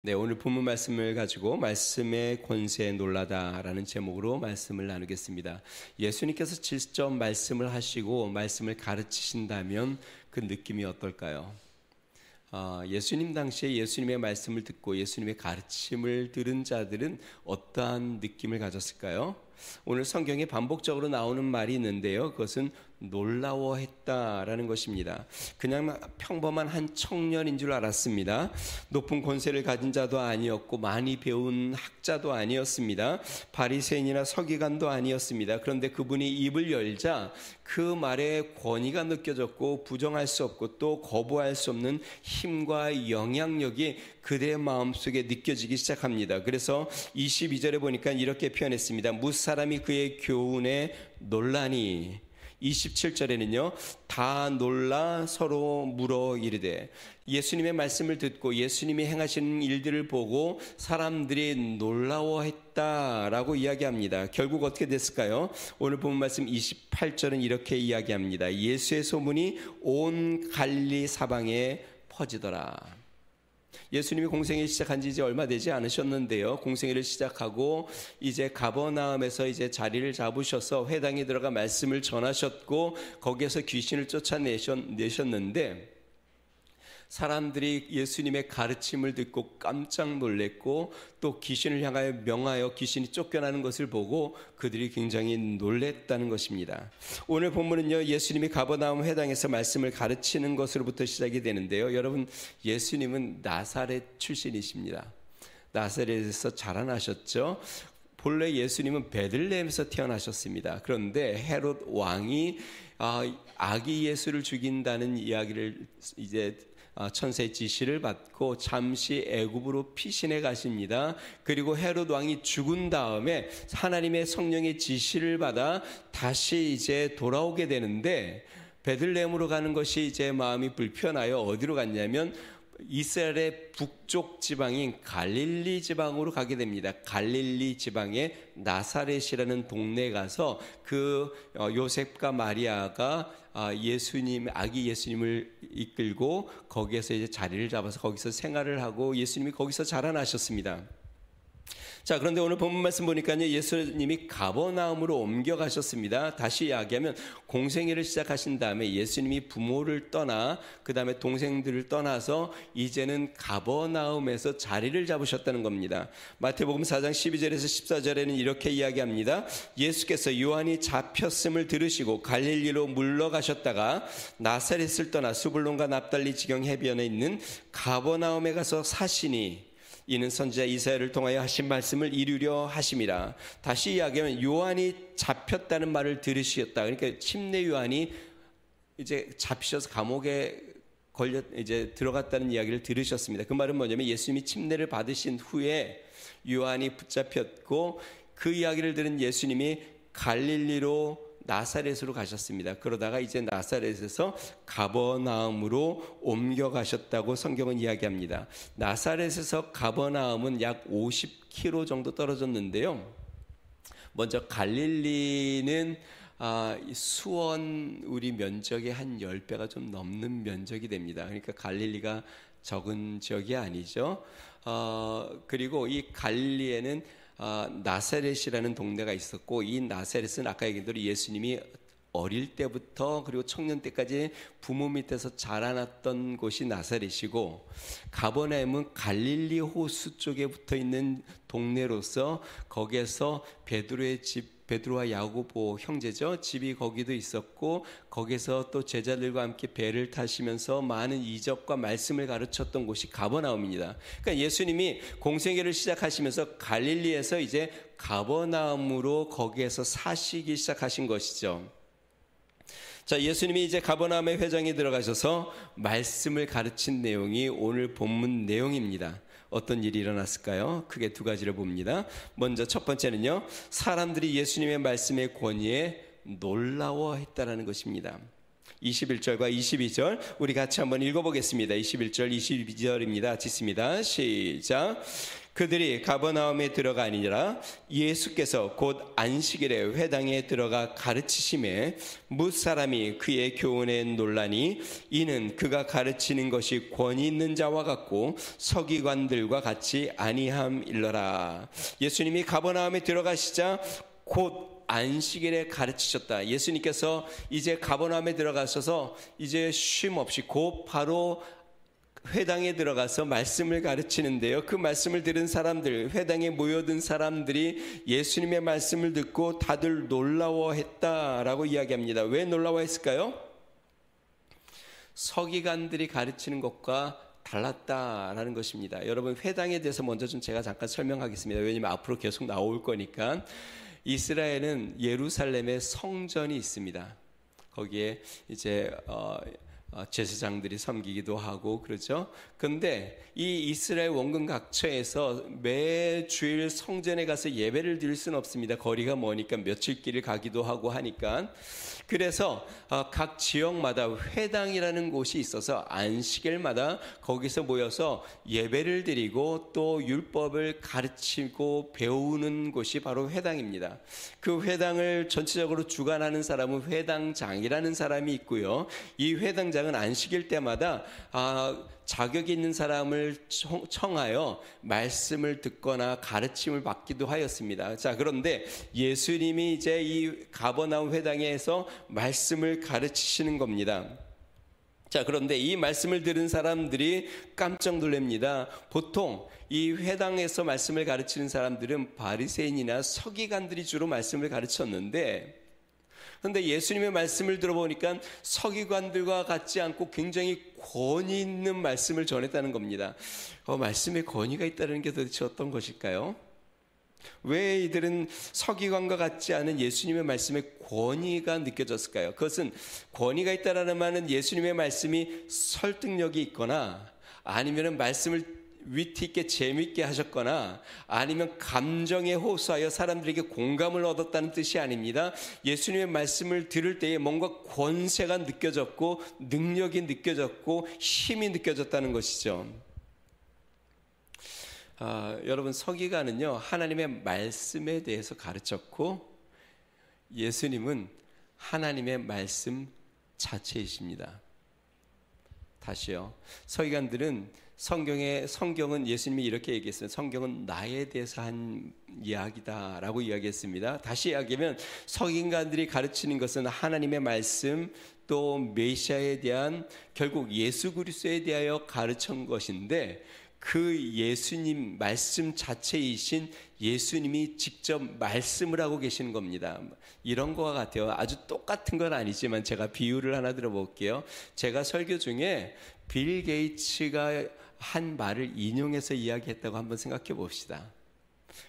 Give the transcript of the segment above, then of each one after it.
네, 오늘 본문 말씀을 가지고 말씀의 권세에 놀라다라는 제목으로 말씀을 나누겠습니다. 예수님께서 직접 말씀을 하시고 말씀을 가르치신다면 그 느낌이 어떨까요? 예수님 당시에 예수님의 말씀을 듣고 예수님의 가르침을 들은 자들은 어떠한 느낌을 가졌을까요? 오늘 성경에 반복적으로 나오는 말이 있는데요. 그것은 놀라워했다라는 것입니다. 그냥 평범한 한 청년인 줄 알았습니다. 높은 권세를 가진 자도 아니었고 많이 배운 학자도 아니었습니다. 바리새인이나 서기관도 아니었습니다. 그런데 그분이 입을 열자 그 말에 권위가 느껴졌고 부정할 수 없고 또 거부할 수 없는 힘과 영향력이 그들의 마음속에 느껴지기 시작합니다. 그래서 22절에 보니까 이렇게 표현했습니다. 무사람이 그의 교훈에 놀라니. 27절에는요, 다 놀라 서로 물어 이르되. 예수님의 말씀을 듣고 예수님이 행하시는 일들을 보고 사람들이 놀라워했다라고 이야기합니다. 결국 어떻게 됐을까요? 오늘 본 말씀 28절은 이렇게 이야기합니다. 예수의 소문이 온 갈릴리 사방에 퍼지더라. 예수님이 공생애 시작한 지 이제 얼마 되지 않으셨는데요. 공생애를 시작하고 이제 가버나움에서 이제 자리를 잡으셔서 회당에 들어가 말씀을 전하셨고 거기에서 귀신을 쫓아내셨는데 사람들이 예수님의 가르침을 듣고 깜짝 놀랬고 또 귀신을 향하여 명하여 귀신이 쫓겨나는 것을 보고 그들이 굉장히 놀랬다는 것입니다. 오늘 본문은요, 예수님이 가버나움 회당에서 말씀을 가르치는 것으로부터 시작이 되는데요. 여러분, 예수님은 나사렛 출신이십니다. 나사렛에서 자라나셨죠. 본래 예수님은 베들레헴에서 태어나셨습니다. 그런데 헤롯 왕이 아기 예수를 죽인다는 이야기를 이제 천사의 지시를 받고 잠시 애굽으로 피신해 가십니다. 그리고 헤롯 왕이 죽은 다음에 하나님의 성령의 지시를 받아 다시 이제 돌아오게 되는데 베들레헴으로 가는 것이 이제 마음이 불편하여 어디로 갔냐면 이스라엘의 북쪽 지방인 갈릴리 지방으로 가게 됩니다. 갈릴리 지방의 나사렛이라는 동네에 가서 그 요셉과 마리아가 아기 예수님을 이끌고 거기에서 이제 자리를 잡아서 거기서 생활을 하고 예수님이 거기서 자라나셨습니다. 자, 그런데 오늘 본문 말씀 보니까요, 예수님이 가버나움으로 옮겨가셨습니다. 다시 이야기하면 공생애를 시작하신 다음에 예수님이 부모를 떠나 그 다음에 동생들을 떠나서 이제는 가버나움에서 자리를 잡으셨다는 겁니다. 마태복음 4장 12절에서 14절에는 이렇게 이야기합니다. 예수께서 요한이 잡혔음을 들으시고 갈릴리로 물러가셨다가 나사렛을 떠나 수불론과 납달리 지경 해변에 있는 가버나움에 가서 사시니 이는 선지자 이사야를 통하여 하신 말씀을 이루려 하심이라. 다시 이야기하면 요한이 잡혔다는 말을 들으셨다. 그러니까 침례 요한이 이제 잡히셔서 감옥에 이제 들어갔다는 이야기를 들으셨습니다. 그 말은 뭐냐면 예수님이 침례를 받으신 후에 요한이 붙잡혔고 그 이야기를 들은 예수님이 갈릴리로 나사렛으로 가셨습니다. 그러다가 이제 나사렛에서 가버나움으로 옮겨가셨다고 성경은 이야기합니다. 나사렛에서 가버나움은 약 50km 정도 떨어졌는데요. 먼저 갈릴리는 수원 우리 면적의 한 10배가 좀 넘는 면적이 됩니다. 그러니까 갈릴리가 적은 지역이 아니죠. 그리고 이 갈릴리에는 나사렛이라는 동네가 있었고 이 나사렛은 아까 얘기한 대로 예수님이 어릴 때부터 그리고 청년 때까지 부모 밑에서 자라났던 곳이 나사렛이고 가버나움은 갈릴리 호수 쪽에 붙어 있는 동네로서 거기에서 베드로의 집 베드로와 야고보 형제죠. 집이 거기도 있었고 거기서 또 제자들과 함께 배를 타시면서 많은 이적과 말씀을 가르쳤던 곳이 가버나움입니다. 그러니까 예수님이 공생애를 시작하시면서 갈릴리에서 이제 가버나움으로 거기에서 사시기 시작하신 것이죠. 자, 예수님이 이제 가버나움의 회당에 들어가셔서 말씀을 가르친 내용이 오늘 본문 내용입니다. 어떤 일이 일어났을까요? 크게 두 가지를 봅니다. 먼저 첫 번째는요, 사람들이 예수님의 말씀의 권위에 놀라워했다라는 것입니다. 21절과 22절 우리 같이 한번 읽어보겠습니다. 21절 22절입니다. 짓습니다. 시작. 그들이 가버나움에 들어가니라. 예수께서 곧 안식일에 회당에 들어가 가르치심에 뭇사람이 그의 교훈에 놀라니 이는 그가 가르치는 것이 권위 있는 자와 같고 서기관들과 같이 아니함일러라. 예수님이 가버나움에 들어가시자 곧 안식일에 가르치셨다. 예수님께서 이제 가버나움에 들어가셔서 이제 쉼 없이 곧 바로 회당에 들어가서 말씀을 가르치는데요. 그 말씀을 들은 사람들, 회당에 모여든 사람들이 예수님의 말씀을 듣고 다들 놀라워했다라고 이야기합니다. 왜 놀라워했을까요? 서기관들이 가르치는 것과 달랐다라는 것입니다. 여러분, 회당에 대해서 먼저 좀 제가 잠깐 설명하겠습니다. 왜냐하면 앞으로 계속 나올 거니까. 이스라엘은 예루살렘에 성전이 있습니다. 거기에 이제 제사장들이 섬기기도 하고 그렇죠. 그런데 이 이스라엘 원근 각처에서 매 주일 성전에 가서 예배를 드릴 수는 없습니다. 거리가 머니까 며칠 길을 가기도 하고 하니까. 그래서 각 지역마다 회당이라는 곳이 있어서 안식일마다 거기서 모여서 예배를 드리고 또 율법을 가르치고 배우는 곳이 바로 회당입니다. 그 회당을 전체적으로 주관하는 사람은 회당장이라는 사람이 있고요. 이 회당장은 안식일 때마다 자격이 있는 사람을 청하여 말씀을 듣거나 가르침을 받기도 하였습니다. 자, 그런데 예수님이 이제 이 가버나움 회당에서 말씀을 가르치시는 겁니다. 자, 그런데 이 말씀을 들은 사람들이 깜짝 놀랍니다. 보통 이 회당에서 말씀을 가르치는 사람들은 바리새인이나 서기관들이 주로 말씀을 가르쳤는데, 그런데 예수님의 말씀을 들어보니까 서기관들과 같지 않고 굉장히 권위 있는 말씀을 전했다는 겁니다. 말씀에 권위가 있다는 게 도대체 어떤 것일까요? 왜 이들은 서기관과 같지 않은 예수님의 말씀에 권위가 느껴졌을까요? 그것은 권위가 있다라는 말은 예수님의 말씀이 설득력이 있거나 아니면 말씀을 위트 있게 재미있게 하셨거나 아니면 감정에 호소하여 사람들에게 공감을 얻었다는 뜻이 아닙니다. 예수님의 말씀을 들을 때에 뭔가 권세가 느껴졌고 능력이 느껴졌고 힘이 느껴졌다는 것이죠. 여러분, 서기관은요 하나님의 말씀에 대해서 가르쳤고 예수님은 하나님의 말씀 자체이십니다. 다시요. 서기관들은 성경은 예수님이 이렇게 얘기했어요. 성경은 나에 대해서 한 이야기다라고 이야기했습니다. 다시 이야기하면 서기관들이 가르치는 것은 하나님의 말씀 또 메시아에 대한 결국 예수 그리스도에 대하여 가르친 것인데 그 예수님 말씀 자체이신 예수님이 직접 말씀을 하고 계시는 겁니다. 이런 거와 같아요. 아주 똑같은 건 아니지만 제가 비유를 하나 들어볼게요. 제가 설교 중에 빌 게이츠가 한 말을 인용해서 이야기했다고 한번 생각해 봅시다.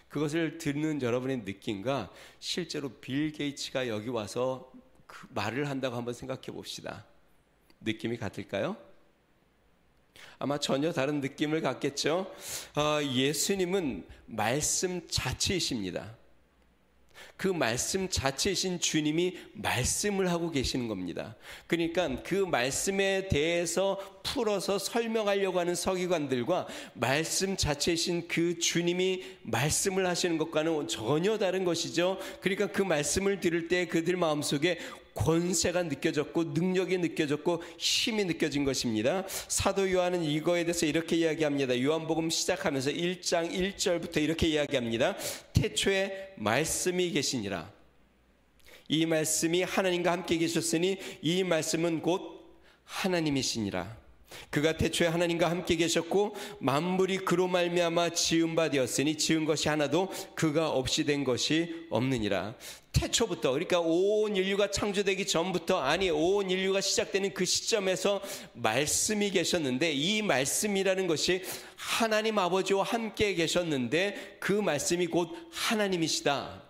그것을 듣는 여러분의 느낌과 실제로 빌 게이츠가 여기 와서 그 말을 한다고 한번 생각해 봅시다. 느낌이 같을까요? 아마 전혀 다른 느낌을 갖겠죠. 예수님은 말씀 자체이십니다. 그 말씀 자체이신 주님이 말씀을 하고 계시는 겁니다. 그러니까 그 말씀에 대해서 풀어서 설명하려고 하는 서기관들과 말씀 자체이신 그 주님이 말씀을 하시는 것과는 전혀 다른 것이죠. 그러니까 그 말씀을 들을 때 그들 마음속에 권세가 느껴졌고 능력이 느껴졌고 힘이 느껴진 것입니다. 사도 요한은 이거에 대해서 이렇게 이야기합니다. 요한복음 시작하면서 1장 1절부터 이렇게 이야기합니다. 태초에 말씀이 계시니라. 이 말씀이 하나님과 함께 계셨으니 이 말씀은 곧 하나님이시니라. 그가 태초에 하나님과 함께 계셨고 만물이 그로 말미암아 지은 바 되었으니 지은 것이 하나도 그가 없이 된 것이 없느니라. 태초부터, 그러니까 온 인류가 창조되기 전부터, 아니 온 인류가 시작되는 그 시점에서 말씀이 계셨는데 이 말씀이라는 것이 하나님 아버지와 함께 계셨는데 그 말씀이 곧 하나님이시다.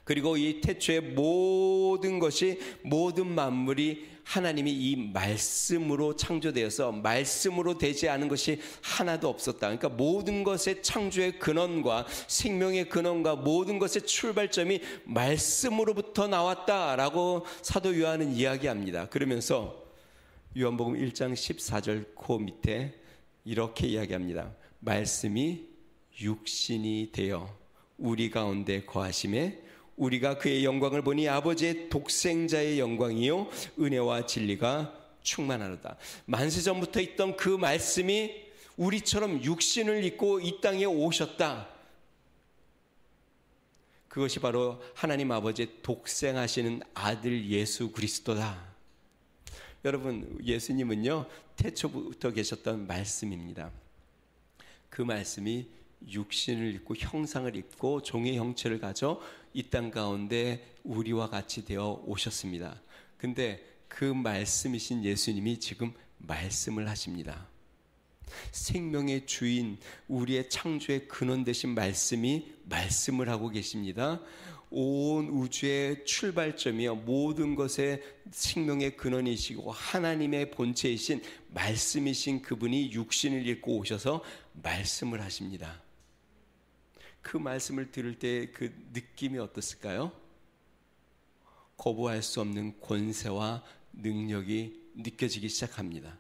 그리고 이 태초의 모든 것이, 모든 만물이 하나님이 이 말씀으로 창조되어서 말씀으로 되지 않은 것이 하나도 없었다. 그러니까 모든 것의 창조의 근원과 생명의 근원과 모든 것의 출발점이 말씀으로부터 나왔다라고 사도 요한은 이야기합니다. 그러면서 요한복음 1장 14절 그 밑에 이렇게 이야기합니다. 말씀이 육신이 되어 우리 가운데 거하심에 우리가 그의 영광을 보니 아버지의 독생자의 영광이요 은혜와 진리가 충만하로다. 만세전부터 있던 그 말씀이 우리처럼 육신을 입고 이 땅에 오셨다. 그것이 바로 하나님 아버지의 독생하시는 아들 예수 그리스도다. 여러분, 예수님은요 태초부터 계셨던 말씀입니다. 그 말씀이 육신을 입고 형상을 입고 종의 형체를 가져 이 땅 가운데 우리와 같이 되어 오셨습니다. 근데 그 말씀이신 예수님이 지금 말씀을 하십니다. 생명의 주인, 우리의 창조의 근원 되신 말씀이 말씀을 하고 계십니다. 온 우주의 출발점이요 모든 것의 생명의 근원이시고 하나님의 본체이신 말씀이신 그분이 육신을 입고 오셔서 말씀을 하십니다. 그 말씀을 들을 때 그 느낌이 어떻을까요? 거부할 수 없는 권세와 능력이 느껴지기 시작합니다.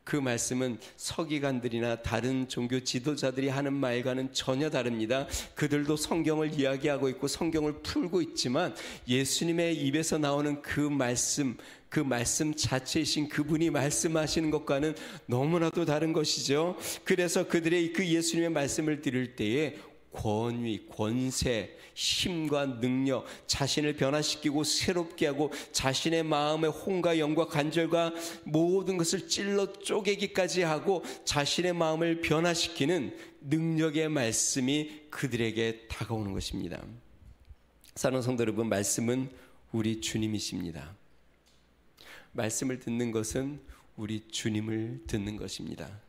그 말씀은 서기관들이나 다른 종교 지도자들이 하는 말과는 전혀 다릅니다. 그들도 성경을 이야기하고 있고 성경을 풀고 있지만 예수님의 입에서 나오는 그 말씀 자체이신 그분이 말씀하시는 것과는 너무나도 다른 것이죠. 그래서 그들의 그 예수님의 말씀을 들을 때에 권위, 권세, 힘과 능력, 자신을 변화시키고 새롭게 하고 자신의 마음의 혼과 영과 간절과 모든 것을 찔러 쪼개기까지 하고 자신의 마음을 변화시키는 능력의 말씀이 그들에게 다가오는 것입니다. 사랑하는 성도 여러분, 말씀은 우리 주님이십니다. 말씀을 듣는 것은 우리 주님을 듣는 것입니다.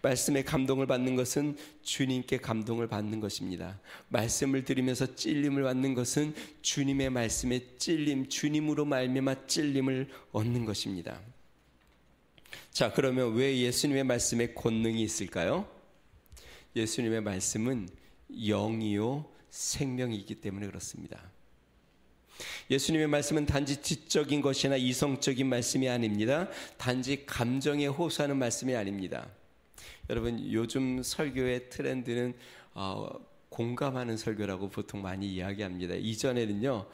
말씀에 감동을 받는 것은 주님께 감동을 받는 것입니다. 말씀을 들으면서 찔림을 받는 것은 주님의 말씀에 찔림, 주님으로 말미암아 찔림을 얻는 것입니다. 자, 그러면 왜 예수님의 말씀에 권능이 있을까요? 예수님의 말씀은 영이요 생명이기 때문에 그렇습니다. 예수님의 말씀은 단지 지적인 것이나 이성적인 말씀이 아닙니다. 단지 감정에 호소하는 말씀이 아닙니다. 여러분, 요즘 설교의 트렌드는 공감하는 설교라고 보통 많이 이야기합니다. 이전에는요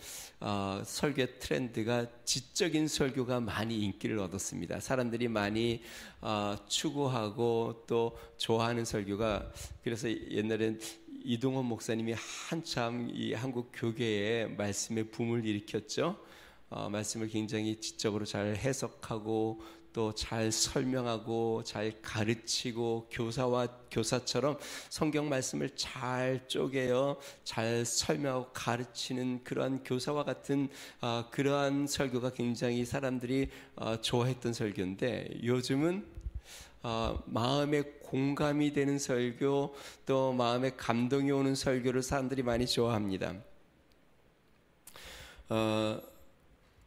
설교의 트렌드가 지적인 설교가 많이 인기를 얻었습니다. 사람들이 많이 추구하고 또 좋아하는 설교가, 그래서 옛날엔 이동원 목사님이 한참 이 한국 교계에 말씀의 붐을 일으켰죠. 말씀을 굉장히 지적으로 잘 해석하고 또 잘 설명하고 잘 가르치고 교사처럼 성경 말씀을 잘 쪼개어 잘 설명하고 가르치는 그러한 교사와 같은 그러한 설교가 굉장히 사람들이 좋아했던 설교인데, 요즘은 마음에 공감이 되는 설교, 또 마음에 감동이 오는 설교를 사람들이 많이 좋아합니다.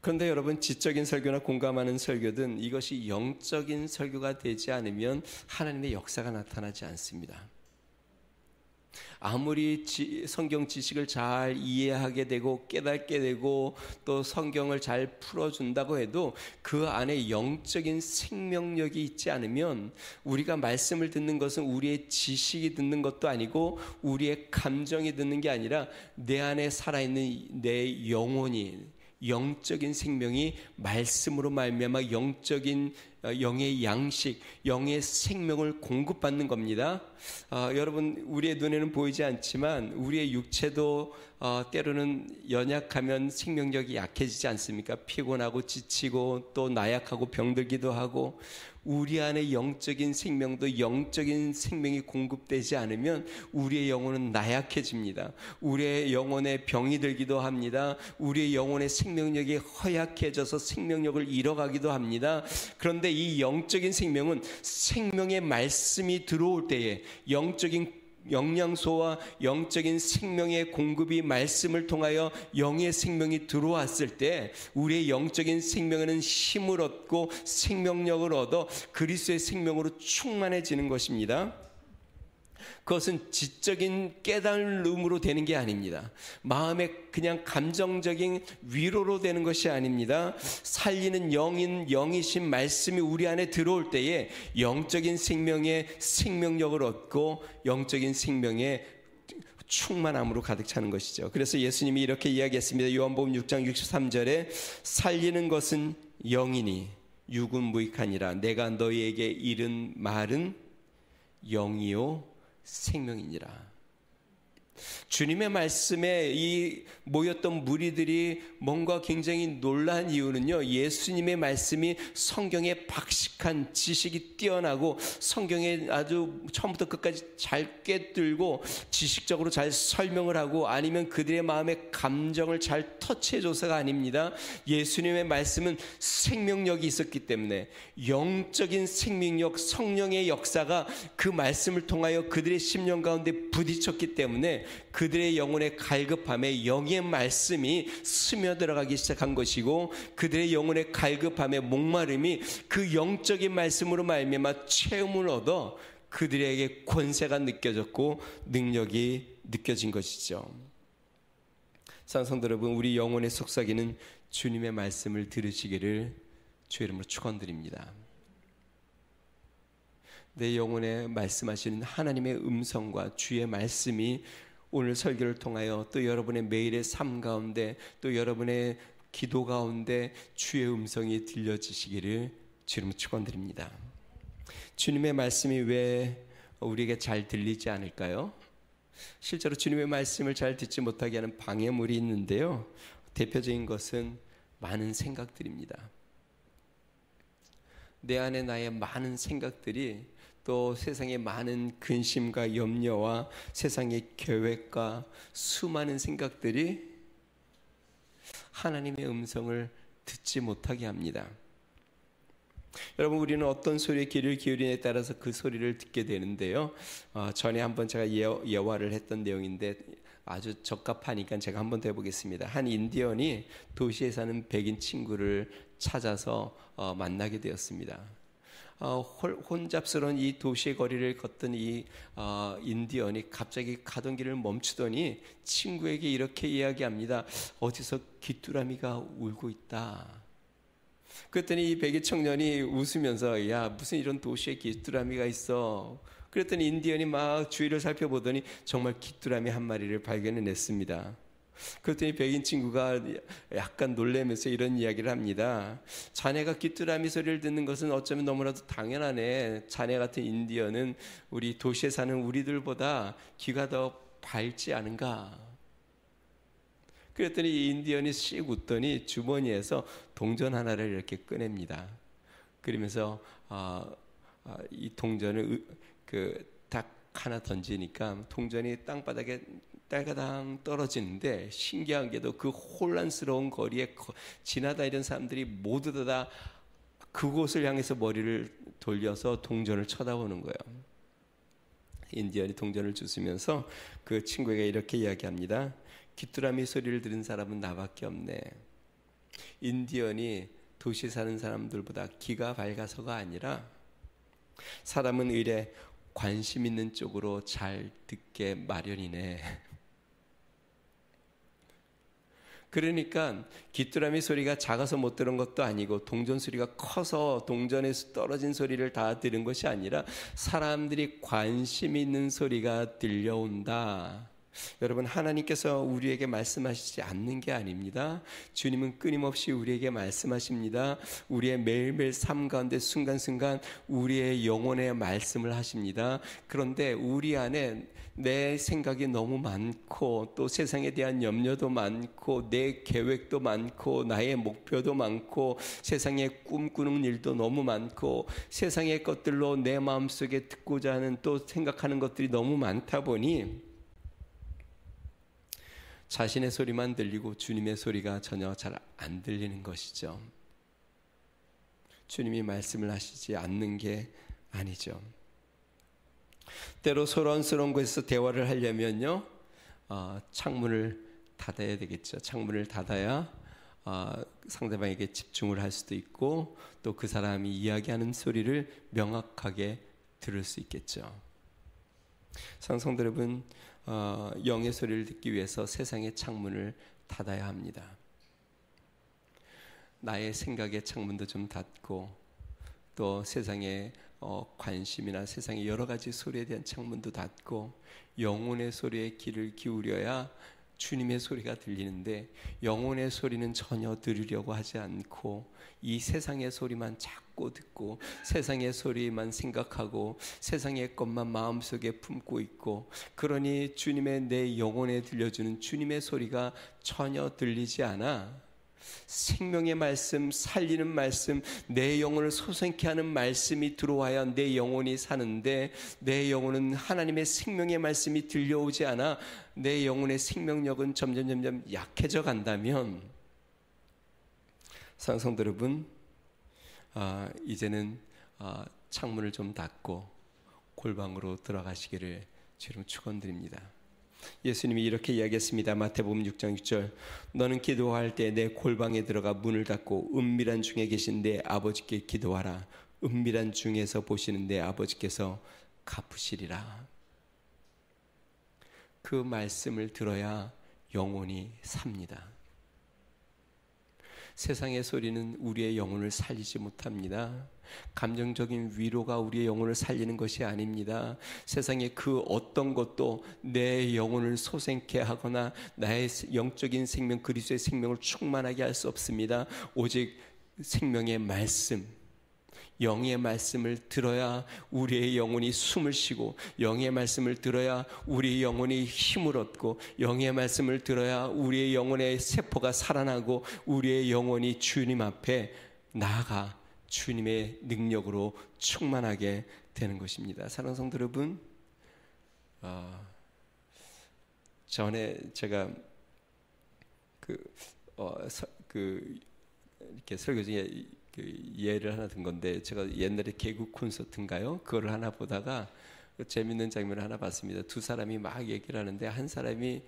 그런데 여러분, 지적인 설교나 공감하는 설교든 이것이 영적인 설교가 되지 않으면 하나님의 역사가 나타나지 않습니다. 아무리 성경 지식을 잘 이해하게 되고 깨닫게 되고 또 성경을 잘 풀어준다고 해도 그 안에 영적인 생명력이 있지 않으면, 우리가 말씀을 듣는 것은 우리의 지식이 듣는 것도 아니고 우리의 감정이 듣는 게 아니라 내 안에 살아있는 내 영혼이, 영적인 생명이 말씀으로 말미암아 영적인 영의 양식, 영의 생명을 공급받는 겁니다. 여러분, 우리의 눈에는 보이지 않지만 우리의 육체도 때로는 연약하면 생명력이 약해지지 않습니까? 피곤하고 지치고 또 나약하고 병들기도 하고, 우리 안에 영적인 생명도 영적인 생명이 공급되지 않으면 우리의 영혼은 나약해집니다. 우리의 영혼에 병이 들기도 합니다. 우리의 영혼의 생명력이 허약해져서 생명력을 잃어가기도 합니다. 그런데 이 영적인 생명은 생명의 말씀이 들어올 때에, 영적인 영양소와 영적인 생명의 공급이 말씀을 통하여 영의 생명이 들어왔을 때 우리의 영적인 생명에는 힘을 얻고 생명력을 얻어 그리스도의 생명으로 충만해지는 것입니다. 그것은 지적인 깨달음으로 되는 게 아닙니다. 마음의 그냥 감정적인 위로로 되는 것이 아닙니다. 살리는 영이신 말씀이 우리 안에 들어올 때에 영적인 생명의 생명력을 얻고 영적인 생명의 충만함으로 가득 차는 것이죠. 그래서 예수님이 이렇게 이야기했습니다. 요한복음 6장 63절에 살리는 것은 영이니 육은 무익하니라. 내가 너희에게 이른 말은 영이요 생명이니라. 주님의 말씀에 이 모였던 무리들이 뭔가 굉장히 놀란 이유는요, 예수님의 말씀이 성경에 박식한 지식이 뛰어나고 성경에 아주 처음부터 끝까지 잘 꿰뚫고 지식적으로 잘 설명을 하고 아니면 그들의 마음의 감정을 잘 터치해줘서가 아닙니다. 예수님의 말씀은 생명력이 있었기 때문에 영적인 생명력, 성령의 역사가 그 말씀을 통하여 그들의 심령 가운데 부딪혔기 때문에 그들의 영혼의 갈급함에 영의 말씀이 스며들어가기 시작한 것이고, 그들의 영혼의 갈급함에 목마름이 그 영적인 말씀으로 말미암아 체험을 얻어 그들에게 권세가 느껴졌고 능력이 느껴진 것이죠. 사랑하는 성도 여러분, 우리 영혼의 속삭이는 주님의 말씀을 들으시기를 주의 이름으로 축원드립니다. 내 영혼에 말씀하시는 하나님의 음성과 주의 말씀이 오늘 설교를 통하여 또 여러분의 매일의 삶 가운데 또 여러분의 기도 가운데 주의 음성이 들려지시기를 주님으로 축원드립니다. 주님의 말씀이 왜 우리에게 잘 들리지 않을까요? 실제로 주님의 말씀을 잘 듣지 못하게 하는 방해물이 있는데요, 대표적인 것은 많은 생각들입니다. 내 안에 나의 많은 생각들이 또 세상의 많은 근심과 염려와 세상의 계획과 수많은 생각들이 하나님의 음성을 듣지 못하게 합니다. 여러분, 우리는 어떤 소리에 귀를 기울이냐에 따라서 그 소리를 듣게 되는데요, 전에 한번 제가 예화를 했던 내용인데 아주 적합하니까 제가 한번 더 해보겠습니다. 한 인디언이 도시에 사는 백인 친구를 찾아서 만나게 되었습니다. 혼잡스러운 이 도시의 거리를 걷던 이 인디언이 갑자기 가던 길을 멈추더니 친구에게 이렇게 이야기합니다. 어디서 귀뚜라미가 울고 있다. 그랬더니 이 백인 청년이 웃으면서, 야, 무슨 이런 도시에 귀뚜라미가 있어. 그랬더니 인디언이 막 주위를 살펴보더니 정말 귀뚜라미 한 마리를 발견해냈습니다. 그랬더니 백인 친구가 약간 놀라면서 이런 이야기를 합니다. 자네가 귀뚜라미 소리를 듣는 것은 어쩌면 너무나도 당연하네. 자네 같은 인디언은 우리 도시에 사는 우리들보다 귀가 더 밝지 않은가. 그랬더니 이 인디언이 씩 웃더니 주머니에서 동전 하나를 이렇게 꺼냅니다. 그러면서 이 동전을 딱 하나 던지니까 동전이 땅바닥에 딸가당 떨어지는데, 신기한 게도 그 혼란스러운 거리에 지나다니는 사람들이 모두 다 그곳을 향해서 머리를 돌려서 동전을 쳐다보는 거예요. 인디언이 동전을 주시면서 그 친구에게 이렇게 이야기합니다. 귀뚜라미 소리를 들은 사람은 나밖에 없네. 인디언이 도시에 사는 사람들보다 귀가 밝아서가 아니라 사람은 의례 관심 있는 쪽으로 잘 듣게 마련이네. 그러니까 귀뚜라미 소리가 작아서 못 들은 것도 아니고 동전 소리가 커서 동전에서 떨어진 소리를 다 들은 것이 아니라 사람들이 관심 있는 소리가 들려온다. 여러분, 하나님께서 우리에게 말씀하시지 않는 게 아닙니다. 주님은 끊임없이 우리에게 말씀하십니다. 우리의 매일매일 삶 가운데 순간순간 우리의 영혼에 말씀을 하십니다. 그런데 우리 안에 내 생각이 너무 많고 또 세상에 대한 염려도 많고 내 계획도 많고 나의 목표도 많고 세상에 꿈꾸는 일도 너무 많고 세상의 것들로 내 마음속에 듣고자 하는 또 생각하는 것들이 너무 많다 보니 자신의 소리만 들리고 주님의 소리가 전혀 잘 안 들리는 것이죠. 주님이 말씀을 하시지 않는 게 아니죠. 때로 소란스러운 곳에서 대화를 하려면요, 창문을 닫아야 되겠죠. 창문을 닫아야 상대방에게 집중을 할 수도 있고 또 그 사람이 이야기하는 소리를 명확하게 들을 수 있겠죠. 성도 여러분, 영의 소리를 듣기 위해서 세상의 창문을 닫아야 합니다. 나의 생각의 창문도 좀 닫고 또 세상의 관심이나 세상의 여러 가지 소리에 대한 창문도 닫고 영혼의 소리에 귀를 기울여야 주님의 소리가 들리는데, 영혼의 소리는 전혀 들으려고 하지 않고 이 세상의 소리만 자꾸 듣고 세상의 소리만 생각하고 세상의 것만 마음속에 품고 있고, 그러니 주님의 내 영혼에 들려주는 주님의 소리가 전혀 들리지 않아 생명의 말씀, 살리는 말씀, 내 영혼을 소생케 하는 말씀이 들어와야 내 영혼이 사는데, 내 영혼은 하나님의 생명의 말씀이 들려오지 않아 내 영혼의 생명력은 점점 약해져 간다면, 성도 여러분, 이제는 창문을 좀 닫고 골방으로 들어가시기를 주님 축원드립니다. 예수님이 이렇게 이야기했습니다. 마태복음 6장 6절, 너는 기도할 때 내 골방에 들어가 문을 닫고 은밀한 중에 계신 내 아버지께 기도하라. 은밀한 중에서 보시는 내 아버지께서 갚으시리라. 그 말씀을 들어야 영혼이 삽니다. 세상의 소리는 우리의 영혼을 살리지 못합니다. 감정적인 위로가 우리의 영혼을 살리는 것이 아닙니다. 세상의 그 어떤 것도 내 영혼을 소생케 하거나 나의 영적인 생명, 그리스도의 생명을 충만하게 할 수 없습니다. 오직 생명의 말씀, 영의 말씀을 들어야 우리의 영혼이 숨을 쉬고, 영의 말씀을 들어야 우리의 영혼이 힘을 얻고, 영의 말씀을 들어야 우리의 영혼의 세포가 살아나고 우리의 영혼이 주님 앞에 나아가 주님의 능력으로 충만하게 되는 것입니다. 사랑하는 성도 여러분, 전에 제가 이렇게 설교 중에 예를 하나 든 건데, 제가 옛날에 개그 콘서트인가요? 그걸 하나 보다가 재밌는 장면을 하나 봤습니다. 두 사람이 막 얘기를 하는데, 한 사람이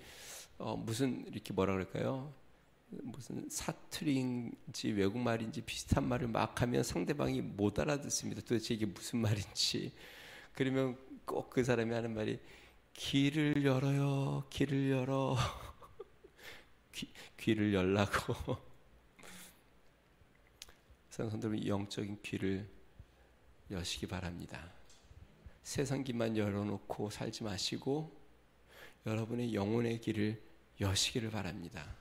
무슨 이렇게 뭐라 그럴까요? 무슨 사투리인지 외국말인지 비슷한 말을 막 하면 상대방이 못 알아듣습니다. 도대체 이게 무슨 말인지. 그러면 꼭 그 사람이 하는 말이 길을 열어요, 길을 열어. 귀를 열라고. 성도님, 영적인 귀를 여시기 바랍니다. 세상 귀만 열어놓고 살지 마시고 여러분의 영혼의 귀를 여시기를 바랍니다.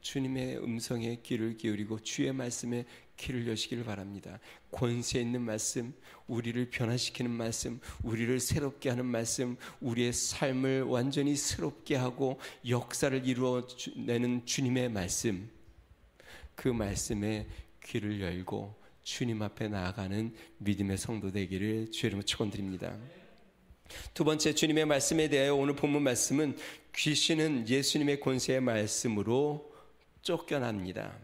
주님의 음성에 귀를 기울이고 주의 말씀에 귀를 여시기를 바랍니다. 권세 있는 말씀, 우리를 변화시키는 말씀, 우리를 새롭게 하는 말씀, 우리의 삶을 완전히 새롭게 하고 역사를 이루어내는 주님의 말씀, 그 말씀에 귀를 열고 주님 앞에 나아가는 믿음의 성도 되기를 주의 이름으로 축원드립니다. 두 번째, 주님의 말씀에 대하여 오늘 본문 말씀은 귀신은 예수님의 권세의 말씀으로 쫓겨납니다.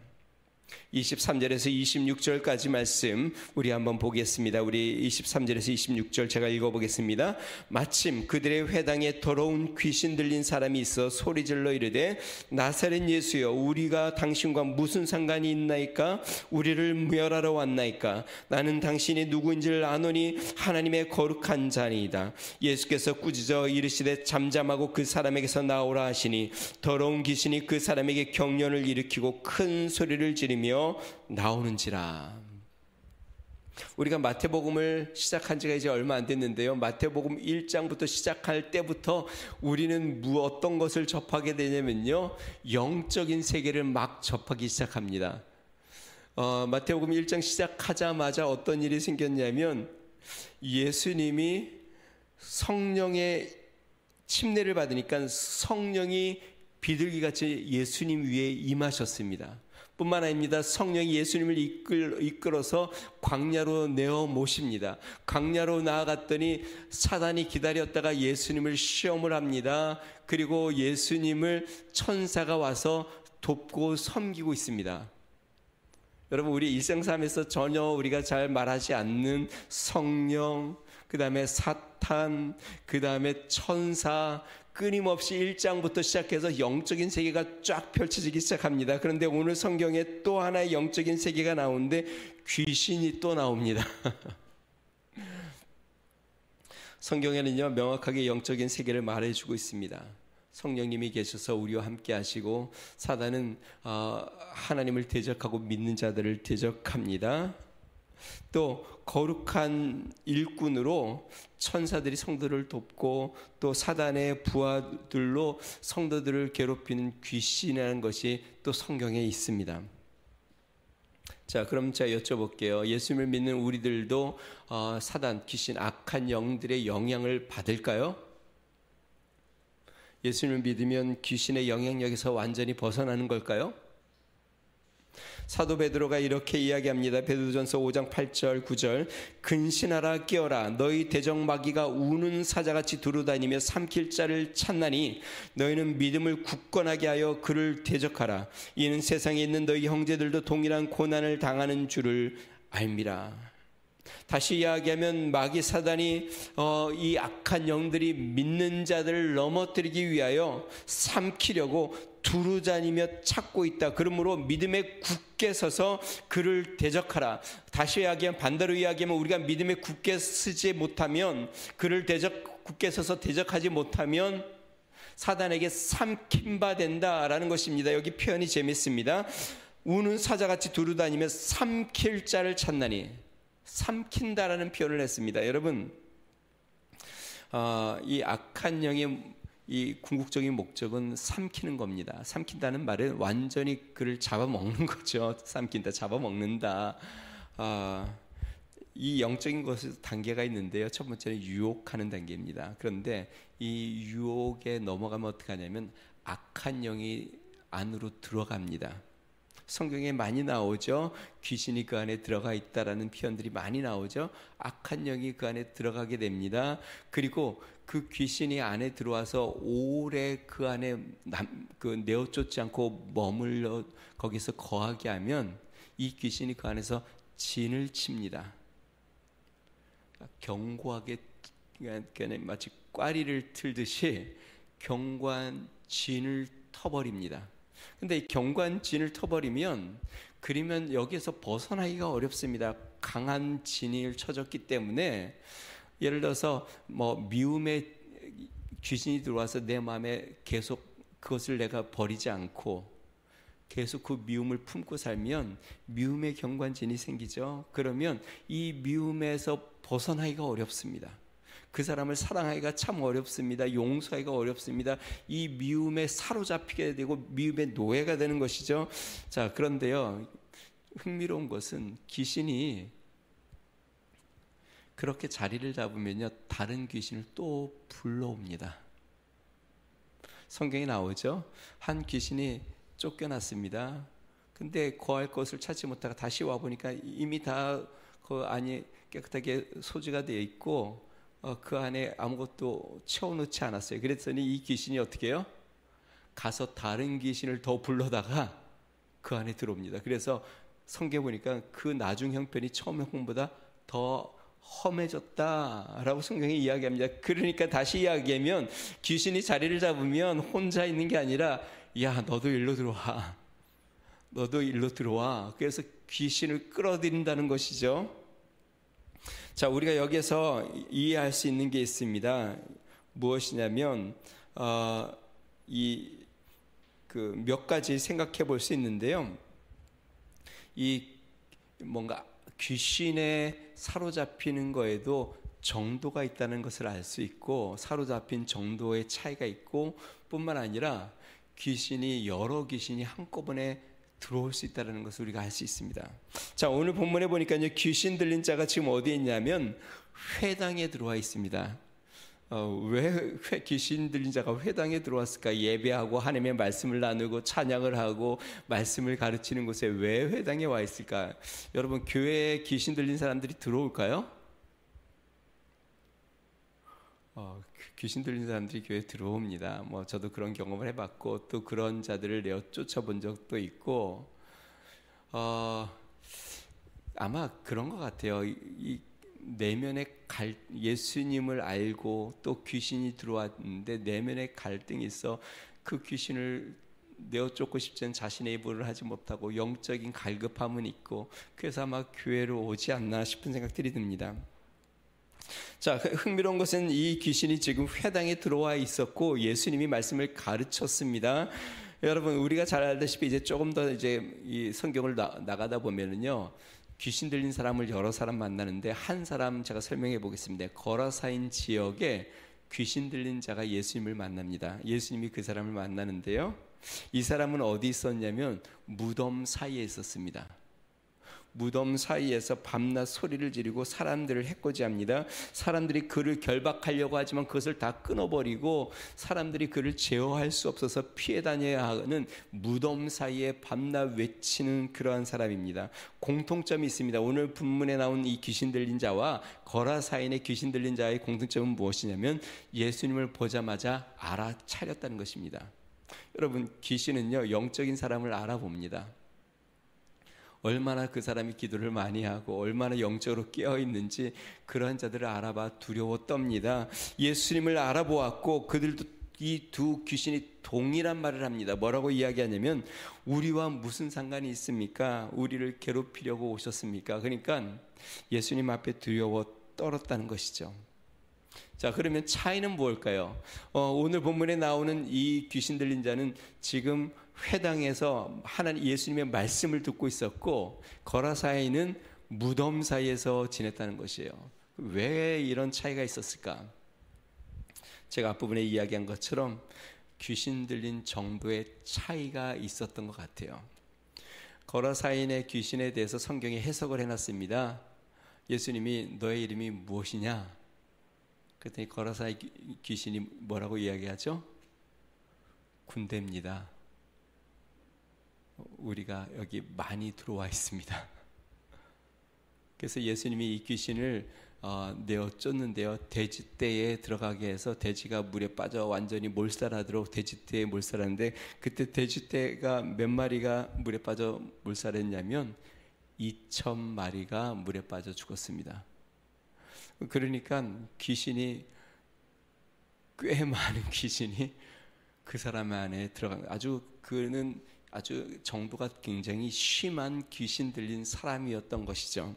23절에서 26절까지 말씀 우리 한번 보겠습니다. 우리 23절에서 26절 제가 읽어보겠습니다. 마침 그들의 회당에 더러운 귀신 들린 사람이 있어 소리질러 이르되 나사렛 예수여, 우리가 당신과 무슨 상관이 있나이까? 우리를 멸하러 왔나이까? 나는 당신이 누구인지를 아노니 하나님의 거룩한 자니이다. 예수께서 꾸짖어 이르시되 잠잠하고 그 사람에게서 나오라 하시니 더러운 귀신이 그 사람에게 경련을 일으키고 큰 소리를 지르며 나오는지라. 우리가 마태복음을 시작한 지가 이제 얼마 안 됐는데요, 마태복음 1장부터 시작할 때부터 우리는 어떤 것을 접하게 되냐면요, 영적인 세계를 막 접하기 시작합니다. 마태복음 1장 시작하자마자 어떤 일이 생겼냐면, 예수님이 성령의 침례를 받으니까 성령이 비둘기같이 예수님 위에 임하셨습니다. 뿐만 아닙니다. 성령이 예수님을 이끌어서 광야로 내어 모십니다. 광야로 나아갔더니 사단이 기다렸다가 예수님을 시험을 합니다. 그리고 예수님을 천사가 와서 돕고 섬기고 있습니다. 여러분, 우리 일생삶에서 전혀 우리가 잘 말하지 않는 성령, 그 다음에 사탄, 그 다음에 천사, 끊임없이 1장부터 시작해서 영적인 세계가 쫙 펼쳐지기 시작합니다. 그런데 오늘 성경에 또 하나의 영적인 세계가 나오는데 귀신이 또 나옵니다. 성경에는요, 명확하게 영적인 세계를 말해주고 있습니다. 성령님이 계셔서 우리와 함께 하시고 사단은 하나님을 대적하고 믿는 자들을 대적합니다. 또 거룩한 일꾼으로 천사들이 성도를 돕고 또 사단의 부하들로 성도들을 괴롭히는 귀신이라는 것이 또 성경에 있습니다. 자, 그럼 제가 여쭤볼게요. 예수님을 믿는 우리들도 사단, 귀신, 악한 영들의 영향을 받을까요? 예수님을 믿으면 귀신의 영향력에서 완전히 벗어나는 걸까요? 사도 베드로가 이렇게 이야기합니다. 베드로전서 5장 8절 9절 근신하라 깨어라 너희 대적 마귀가 우는 사자같이 두루다니며 삼킬 자를 찾나니 너희는 믿음을 굳건하게 하여 그를 대적하라. 이는 세상에 있는 너희 형제들도 동일한 고난을 당하는 줄을 알미라. 다시 이야기하면 마귀 사단이 이 악한 영들이 믿는 자들을 넘어뜨리기 위하여 삼키려고 두루다니며 찾고 있다. 그러므로 믿음에 굳게 서서 그를 대적하라. 다시 이야기하면 반대로 이야기하면 우리가 믿음에 굳게 서지 못하면 그를 굳게 서서 대적하지 못하면 사단에게 삼킴바 된다라는 것입니다. 여기 표현이 재밌습니다. 우는 사자같이 두루다니며 삼킬 자를 찾나니 삼킨다라는 표현을 했습니다. 여러분, 이 악한 영의 이 궁극적인 목적은 삼키는 겁니다. 삼킨다는 말은 완전히 그를 잡아먹는 거죠. 삼킨다, 잡아먹는다. 이 영적인 것에 단계가 있는데요. 첫 번째는 유혹하는 단계입니다. 그런데 이 유혹에 넘어가면 어떻게 하냐면 악한 영이 안으로 들어갑니다. 성경에 많이 나오죠. 귀신이 그 안에 들어가 있다라는 표현들이 많이 나오죠. 악한 영이 그 안에 들어가게 됩니다. 그리고 그 귀신이 안에 들어와서 오래 그 안에 내어쫓지 않고 머물러 거기서 거하게 하면 이 귀신이 그 안에서 진을 칩니다. 견고하게 마치 꽈리를 틀듯이 견고한 진을 터버립니다. 근데 이 견고한 진을 터버리면 그러면 여기에서 벗어나기가 어렵습니다. 강한 진을 쳐졌기 때문에 예를 들어서 미움의 귀신이 들어와서 내 마음에 계속 그것을 내가 버리지 않고 계속 그 미움을 품고 살면 미움의 견고한 진이 생기죠. 그러면 이 미움에서 벗어나기가 어렵습니다. 그 사람을 사랑하기가 참 어렵습니다. 용서하기가 어렵습니다. 이 미움에 사로잡히게 되고 미움의 노예가 되는 것이죠. 자, 그런데요, 흥미로운 것은 귀신이 그렇게 자리를 잡으면요, 다른 귀신을 또 불러옵니다. 성경에 나오죠. 한 귀신이 쫓겨났습니다. 근데 거할 것을 찾지 못하고 다시 와 보니까 이미 다 그 안이 깨끗하게 소지가 되어 있고 그 안에 아무것도 채워놓지 않았어요. 그랬더니 이 귀신이 어떻게 해요? 가서 다른 귀신을 더 불러다가 그 안에 들어옵니다. 그래서 성경에 보니까 그 나중 형편이 처음 형편보다 더 험해졌다라고 성경이 이야기합니다. 그러니까 다시 이야기하면 귀신이 자리를 잡으면 혼자 있는 게 아니라 야, 너도 일로 들어와. 너도 일로 들어와. 그래서 귀신을 끌어들인다는 것이죠. 자, 우리가 여기서 이해할 수 있는 게 있습니다. 무엇이냐면 몇 가지 생각해 볼 수 있는데요. 이 뭔가 귀신에 사로잡히는 거에도 정도가 있다는 것을 알 수 있고 사로잡힌 정도의 차이가 있고 뿐만 아니라 여러 귀신이 한꺼번에 들어올 수 있다는 것을 우리가 알 수 있습니다. 자, 오늘 본문에 보니까요, 귀신 들린 자가 지금 어디에 있냐면 회당에 들어와 있습니다. 왜 귀신 들린 자가 회당에 들어왔을까? 예배하고 하나님의 말씀을 나누고 찬양을 하고 말씀을 가르치는 곳에 왜 회당에 와 있을까? 여러분, 교회에 귀신 들린 사람들이 들어올까요? 귀신 들린 사람들이 교회에 들어옵니다. 저도 그런 경험을 해봤고 또 그런 자들을 내어 쫓아본 적도 있고 아마 그런 것 같아요. 이 내면의 예수님을 알고 또 귀신이 들어왔는데 내면의 갈등이 있어 그 귀신을 내어 쫓고 싶지 않은 자신의 입으로 하지 못하고 영적인 갈급함은 있고 그래서 아마 교회로 오지 않나 싶은 생각들이 듭니다. 자, 흥미로운 것은 이 귀신이 지금 회당에 들어와 있었고 예수님이 말씀을 가르쳤습니다. 여러분, 우리가 잘 알다시피 이제 조금 더 이제 이 성경을 나가다 보면은요, 귀신 들린 사람을 여러 사람 만나는데 한 사람 제가 설명해 보겠습니다. 거라사인 지역에 귀신 들린 자가 예수님을 만납니다. 예수님이 그 사람을 만나는데요, 이 사람은 어디 있었냐면 무덤 사이에 있었습니다. 무덤 사이에서 밤낮 소리를 지르고 사람들을 해코지합니다. 사람들이 그를 결박하려고 하지만 그것을 다 끊어버리고 사람들이 그를 제어할 수 없어서 피해 다녀야 하는 무덤 사이에 밤낮 외치는 그러한 사람입니다. 공통점이 있습니다. 오늘 본문에 나온 이 귀신 들린 자와 거라사인의 귀신 들린 자의 공통점은 무엇이냐면 예수님을 보자마자 알아차렸다는 것입니다. 여러분, 귀신은요, 영적인 사람을 알아봅니다. 얼마나 그 사람이 기도를 많이 하고 얼마나 영적으로 깨어있는지 그러한 자들을 알아봐 두려워 떱니다. 예수님을 알아보았고 그들도 이 두 귀신이 동일한 말을 합니다. 뭐라고 이야기하냐면 우리와 무슨 상관이 있습니까? 우리를 괴롭히려고 오셨습니까? 그러니까 예수님 앞에 두려워 떨었다는 것이죠. 자, 그러면 차이는 뭘까요? 오늘 본문에 나오는 이 귀신 들린 자는 지금 회당에서 하나님 예수님의 말씀을 듣고 있었고 거라사인은 무덤 사이에서 지냈다는 것이에요. 왜 이런 차이가 있었을까? 제가 앞부분에 이야기한 것처럼 귀신 들린 정도의 차이가 있었던 것 같아요. 거라사인의 귀신에 대해서 성경에 해석을 해놨습니다. 예수님이 너의 이름이 무엇이냐? 그랬더니 거라사인 귀신이 뭐라고 이야기하죠? 군대입니다. 우리가 여기 많이 들어와 있습니다. 그래서 예수님이 이 귀신을 내어 쫓는데요, 돼지떼에 들어가게 해서 돼지가 물에 빠져 완전히 몰살하도록 돼지떼에 몰살하는데, 그때 돼지떼가 몇 마리가 물에 빠져 몰살했냐면 2,000마리가 물에 빠져 죽었습니다. 그러니까 귀신이, 꽤 많은 귀신이 그 사람 안에 들어간, 그는 아주 정도가 굉장히 심한 귀신 들린 사람이었던 것이죠.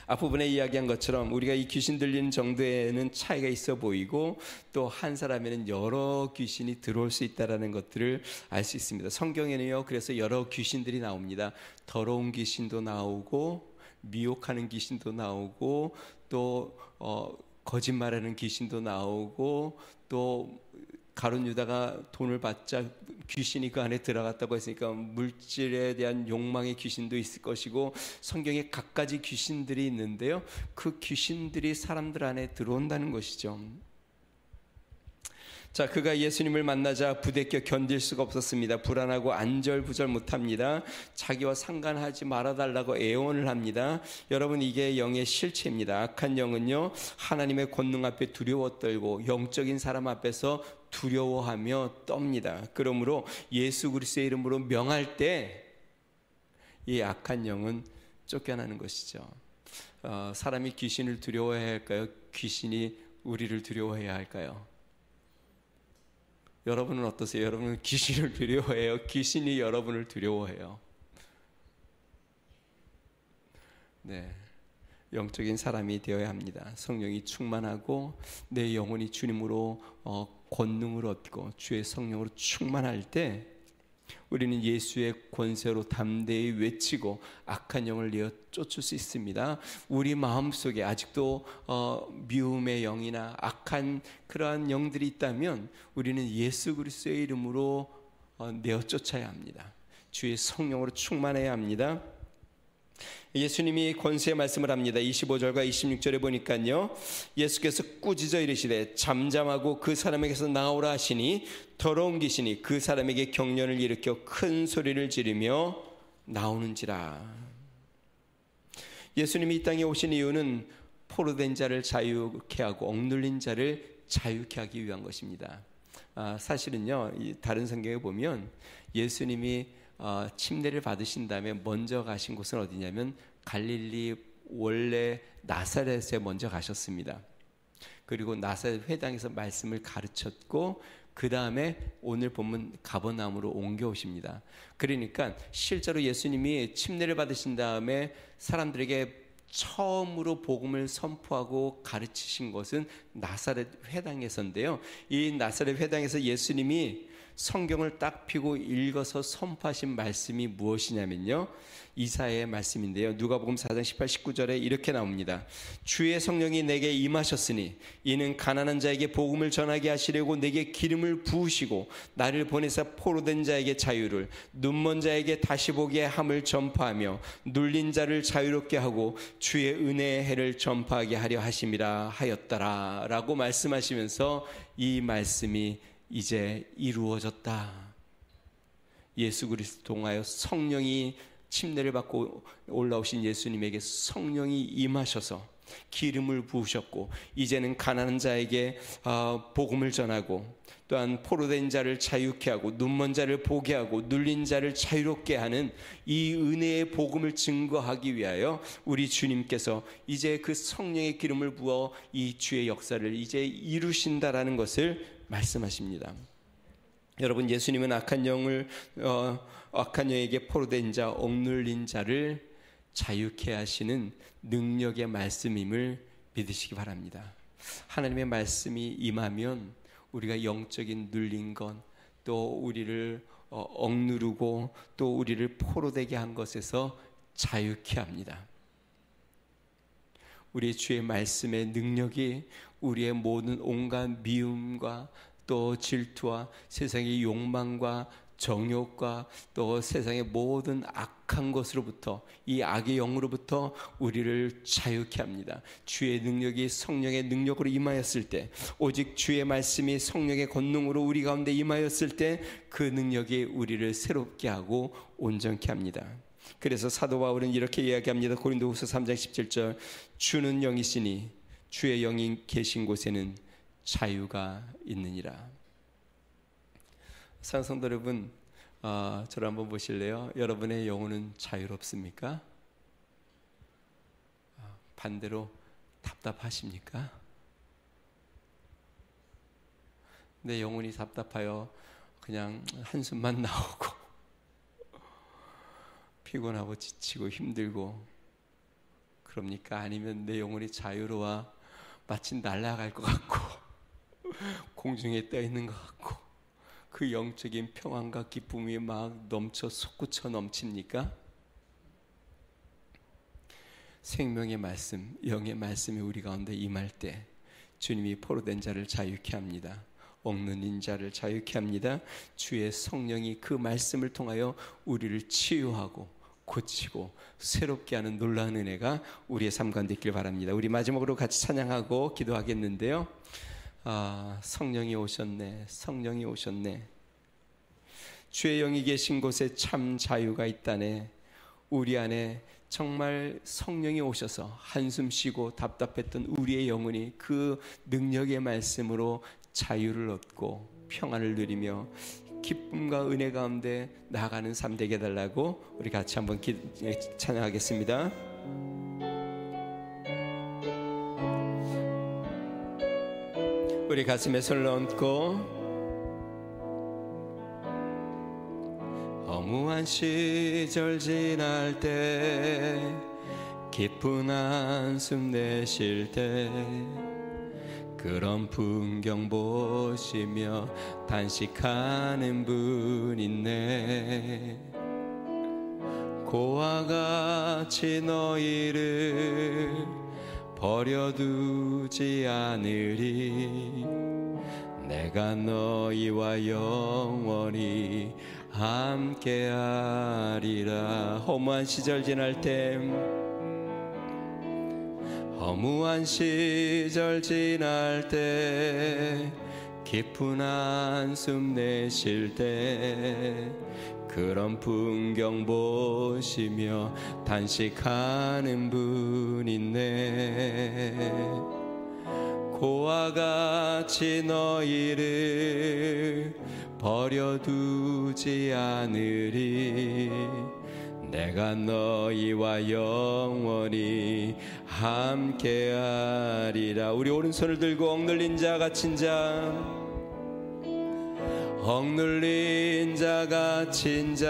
앞부분에 이야기한 것처럼 우리가 이 귀신 들리는 정도에는 차이가 있어 보이고 또 한 사람에는 여러 귀신이 들어올 수 있다는 것들을 알 수 있습니다. 성경에는요, 그래서 여러 귀신들이 나옵니다. 더러운 귀신도 나오고 미혹하는 귀신도 나오고 또 거짓말하는 귀신도 나오고 또 가룟 유다가 돈을 받자 귀신이 그 안에 들어갔다고 했으니까 물질에 대한 욕망의 귀신도 있을 것이고 성경에 갖가지 귀신들이 있는데요, 그 귀신들이 사람들 안에 들어온다는 것이죠. 자, 그가 예수님을 만나자 부대껴 견딜 수가 없었습니다. 불안하고 안절부절 못합니다. 자기와 상관하지 말아달라고 애원을 합니다. 여러분, 이게 영의 실체입니다. 악한 영은요, 하나님의 권능 앞에 두려워 떨고 영적인 사람 앞에서 두려워하며 떱니다. 그러므로 예수 그리스도의 이름으로 명할 때 이 악한 영은 쫓겨나는 것이죠. 사람이 귀신을 두려워해야 할까요? 귀신이 우리를 두려워해야 할까요? 여러분은 어떠세요? 여러분은 귀신을 두려워해요? 귀신이 여러분을 두려워해요? 네, 영적인 사람이 되어야 합니다. 성령이 충만하고 내 영혼이 주님으로 권능을 얻고 주의 성령으로 충만할 때 우리는 예수의 권세로 담대히 외치고 악한 영을 내어 쫓을 수 있습니다. 우리 마음속에 아직도 미움의 영이나 악한 그러한 영들이 있다면 우리는 예수 그리스도의 이름으로 내어 쫓아야 합니다. 주의 성령으로 충만해야 합니다. 예수님이 권세의 말씀을 합니다. 25절과 26절에 보니까요, 예수께서 꾸짖어 이르시되 잠잠하고 그 사람에게서 나오라 하시니 더러운 귀신이 그 사람에게 경련을 일으켜 큰 소리를 지르며 나오는지라. 예수님이 이 땅에 오신 이유는 포로된 자를 자유케 하고 억눌린 자를 자유케 하기 위한 것입니다. 사실은요, 다른 성경에 보면 예수님이 침례를 받으신 다음에 먼저 가신 곳은 어디냐면 갈릴리 원래 나사렛에 먼저 가셨습니다. 그리고 나사렛 회당에서 말씀을 가르쳤고 그 다음에 오늘 보면 가버나움으로 옮겨오십니다. 그러니까 실제로 예수님이 침례를 받으신 다음에 사람들에게 처음으로 복음을 선포하고 가르치신 것은 나사렛 회당에서인데요. 이 나사렛 회당에서 예수님이 성경을 딱 펴고 읽어서 선포하신 말씀이 무엇이냐면요, 이사야의 말씀인데요. 누가복음 4장 18, 19절에 이렇게 나옵니다. 주의 성령이 내게 임하셨으니 이는 가난한 자에게 복음을 전하게 하시려고 내게 기름을 부으시고 나를 보내사 포로된 자에게 자유를, 눈먼 자에게 다시 보게 함을 전파하며 눌린 자를 자유롭게 하고 주의 은혜의 해를 전파하게 하려 하심이라 하였더라 라고 말씀하시면서 이 말씀이 이제 이루어졌다. 예수 그리스도 통하여 성령이 침례를 받고 올라오신 예수님에게 성령이 임하셔서 기름을 부으셨고 이제는 가난한 자에게 복음을 전하고 또한 포로된 자를 자유케 하고 눈먼 자를 보게 하고 눌린 자를 자유롭게 하는 이 은혜의 복음을 증거하기 위하여 우리 주님께서 이제 그 성령의 기름을 부어 이 주의 역사를 이제 이루신다라는 것을 말씀하십니다. 여러분, 예수님은 악한 영에게 포로된 자, 억눌린 자를 자유케 하시는 능력의 말씀임을 믿으시기 바랍니다. 하나님의 말씀이 임하면 우리가 영적인 눌린 것, 또 우리를 억누르고 또 우리를 포로되게 한 것에서 자유케 합니다. 우리 주의 말씀의 능력이 우리의 모든 온갖 미움과 또 질투와 세상의 욕망과 정욕과 또 세상의 모든 악한 것으로부터, 이 악의 영으로부터 우리를 자유케 합니다. 주의 능력이 성령의 능력으로 임하였을 때, 오직 주의 말씀이 성령의 권능으로 우리 가운데 임하였을 때 그 능력이 우리를 새롭게 하고 온전케 합니다. 그래서 사도 바울은 이렇게 이야기합니다. 고린도후서 3장 17절, 주는 영이시니 주의 영이 계신 곳에는 자유가 있느니라. 사랑하는 성도 여러분, 저를 한번 보실래요? 여러분의 영혼은 자유롭습니까? 반대로 답답하십니까? 내 영혼이 답답하여 그냥 한숨만 나오고 피곤하고 지치고 힘들고 그럽니까? 아니면 내 영혼이 자유로워 마치 날아갈 것 같고 공중에 떠 있는 것 같고 그 영적인 평안과 기쁨이 막 넘쳐 솟구쳐 넘칩니까? 생명의 말씀, 영의 말씀이 우리 가운데 임할 때 주님이 포로된 자를 자유케 합니다. 억눌린 자를 자유케 합니다. 주의 성령이 그 말씀을 통하여 우리를 치유하고 고치고 새롭게 하는 놀라운 은혜가 우리의 삶 가운데 있길 바랍니다. 우리 마지막으로 같이 찬양하고 기도하겠는데요. 성령이 오셨네, 성령이 오셨네. 주의 영이 계신 곳에 참 자유가 있다네. 우리 안에 정말 성령이 오셔서 한숨 쉬고 답답했던 우리의 영혼이 그 능력의 말씀으로 자유를 얻고 평안을 누리며 기쁨과 은혜 가운데 나아가는 삶 되게 해달라고 우리 같이 한번 찬양하겠습니다. 우리 가슴에 손을 얹고 허무한 시절 지날 때 기쁜 한숨 내쉴 때 그런 풍경 보시며 단식하는 분 있네. 고와 같이 너희를 버려두지 않으리. 내가 너희와 영원히 함께하리라. 허무한 시절 지날 때, 허무한 시절 지날 때, 깊은 한숨 내쉴 때 그런 풍경 보시며 단식하는 분 있네. 고와 같이 너희를 버려두지 않으리. 내가 너희와 영원히 함께하리라. 우리 오른손을 들고 억눌린 자 갇힌 자, 억눌린 자가 친자,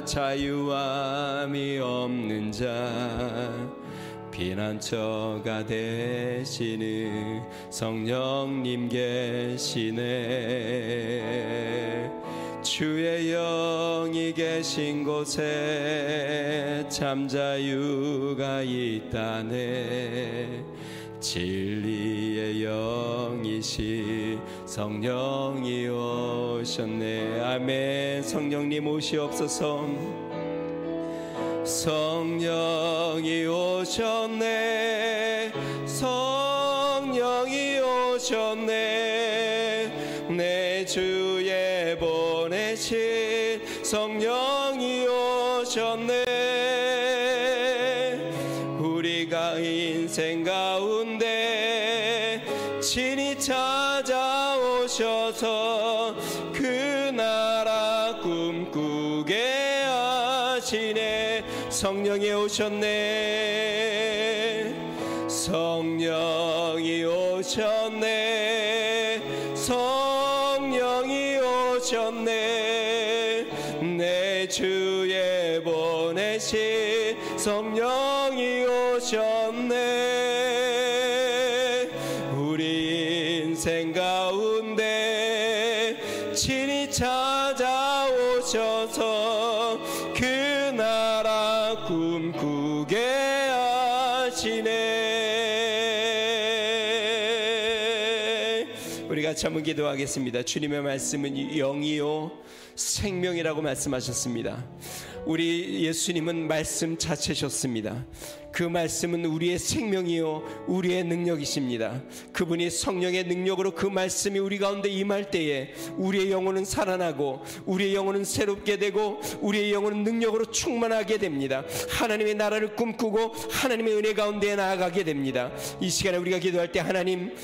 자유함이 없는 자, 피난처가 되시는 성령님 계시네. 주의 영이 계신 곳에 참 자유가 있다네. 진리의 영이시 성령이 오셨네. 아멘. 성령님 오시옵소서. 성령이 오셨네. 성령이 오셨네. 내 주에 보내신 성령이 오셨네. 우리가 인생 가운데 친히 찾아오셔서 그 나라 꿈꾸게 하시네. 성령이 오셨네. 성령이 오셨네. 성령이 오셨네. 내 주에 보내신 성령이 오셨네. 우리 인생 가운데 친히 찾아오셔서 그 나라 꿈꾸게 하시네. 우리 같이 한번 기도하겠습니다. 주님의 말씀은 영이요 생명이라고 말씀하셨습니다. 우리 예수님은 말씀 자체셨습니다. 그 말씀은 우리의 생명이요 우리의 능력이십니다. 그분이 성령의 능력으로 그 말씀이 우리 가운데 임할 때에 우리의 영혼은 살아나고 우리의 영혼은 새롭게 되고 우리의 영혼은 능력으로 충만하게 됩니다. 하나님의 나라를 꿈꾸고 하나님의 은혜 가운데 나아가게 됩니다. 이 시간에 우리가 기도할 때 하나님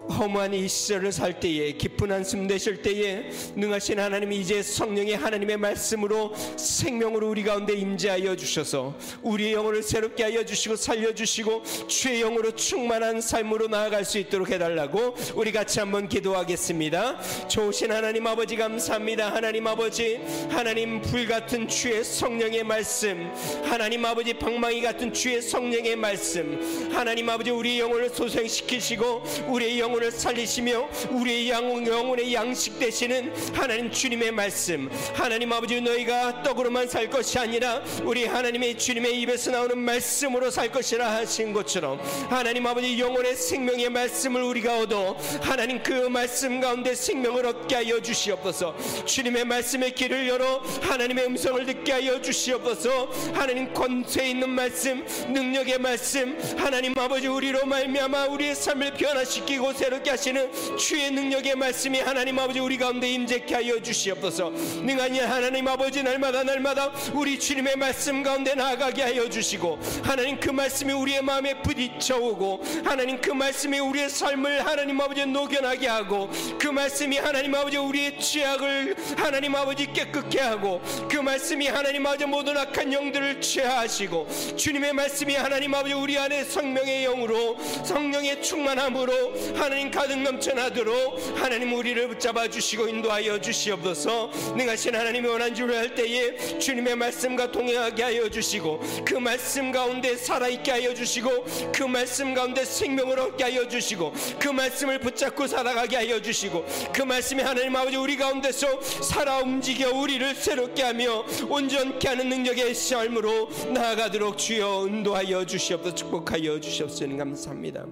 허무한 이 시절을 살 때에 깊은 한숨 내쉴 때에 능하신 하나님이 이제 성령의 하나님의 말씀으로 생명으로 우리 가운데 임재하여 주셔서 우리의 영혼을 새롭게 하여 주시고 살려주시고 주의 영으로 충만한 삶으로 나아갈 수 있도록 해달라고 우리 같이 한번 기도하겠습니다. 좋으신 하나님 아버지 감사합니다. 하나님 아버지, 하나님 불같은 주의 성령의 말씀, 하나님 아버지 방망이 같은 주의 성령의 말씀, 하나님 아버지 우리의 영혼을 소생시키시고 우리의 영혼을 살리시며 우리의 영혼의 양식 되시는 하나님 주님의 말씀, 하나님 아버지 너희가 떡으로만 살 것이 아니라 우리 하나님의 주님의 입에서 나오는 말씀으로 살 것이라 하신 것처럼 하나님 아버지 영혼의 생명의 말씀을 우리가 얻어 하나님 그 말씀 가운데 생명을 얻게 하여 주시옵소서. 주님의 말씀의 길을 열어 하나님의 음성을 듣게 하여 주시옵소서. 하나님 권세 있는 말씀, 능력의 말씀, 하나님 아버지 우리로 말미암아 우리의 삶을 변화시키고 새롭게 하시는 주의 능력의 말씀이 하나님 아버지 우리 가운데 임재케 하여 주시옵소서. 능하니 하나님 아버지 날마다 우리 주님의 말씀 가운데 나아가게 하여 주시고 하나님 그 말씀이 우리의 마음에 부딪혀오고 하나님 그 말씀이 우리의 삶을 하나님 아버지 녹여나게 하고 그 말씀이 하나님 아버지 우리의 죄악을 하나님 아버지 깨끗게 하고 그 말씀이 하나님 아버지 모든 악한 영들을 제하시고 주님의 말씀이 하나님 아버지 우리 안에 성령의 영으로 성령의 충만함으로 하나님 가득 넘쳐나도록 하나님 우리를 붙잡아 주시고 인도하여 주시옵소서. 능하신 하나님이 원한 줄을 할 때에 주님의 말씀과 동행하게 하여 주시고 그 말씀 가운데 살아있게 하여 주시고 그 말씀 가운데 생명을 얻게 하여 주시고 그 말씀을 붙잡고 살아가게 하여 주시고 그 말씀이 하나님 아버지 우리 가운데서 살아 움직여 우리를 새롭게 하며 온전케 하는 능력의 삶으로 나아가도록 주여 인도하여 주시옵소서. 축복하여 주시옵소서. 감사합니다.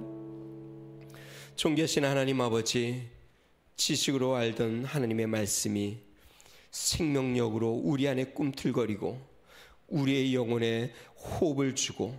존귀하신 하나님 아버지, 지식으로 알던 하나님의 말씀이 생명력으로 우리 안에 꿈틀거리고 우리의 영혼에 호흡을 주고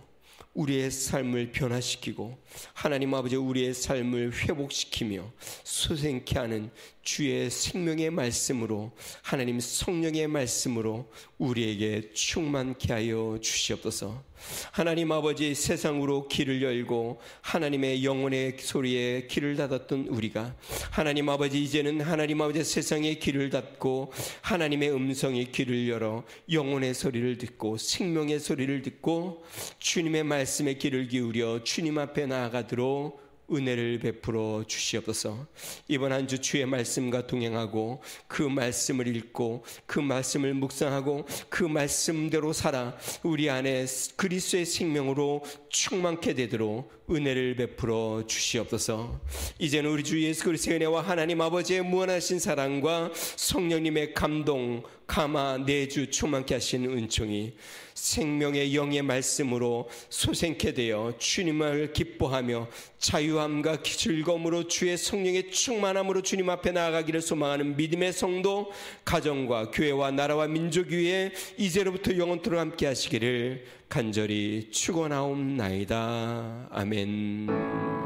우리의 삶을 변화시키고 하나님 아버지 우리의 삶을 회복시키며 소생케 하는 주의 생명의 말씀으로 하나님 성령의 말씀으로 우리에게 충만케 하여 주시옵소서. 하나님 아버지 세상으로 길을 열고 하나님의 영혼의 소리에 길을 닫았던 우리가 하나님 아버지 이제는 하나님 아버지 세상의 길을 닫고 하나님의 음성의 길을 열어 영혼의 소리를 듣고 생명의 소리를 듣고 주님의 말씀에 귀를 기울여 주님 앞에 나아가도록 은혜를 베풀어 주시옵소서. 이번 한 주 주의 말씀과 동행하고 그 말씀을 읽고 그 말씀을 묵상하고 그 말씀대로 살아 우리 안에 그리스도의 생명으로 충만케 되도록 은혜를 베풀어 주시옵소서. 이제는 우리 주 예수 그리스도의 은혜와 하나님 아버지의 무한하신 사랑과 성령님의 감동, 감화, 내주 충만케 하신 은총이 생명의 영의 말씀으로 소생케 되어 주님을 기뻐하며 자유함과 즐거움으로 주의 성령의 충만함으로 주님 앞에 나아가기를 소망하는 믿음의 성도, 가정과 교회와 나라와 민족 위에 이제로부터 영원토록 함께 하시기를 간절히 축원하옵나이다. 아멘.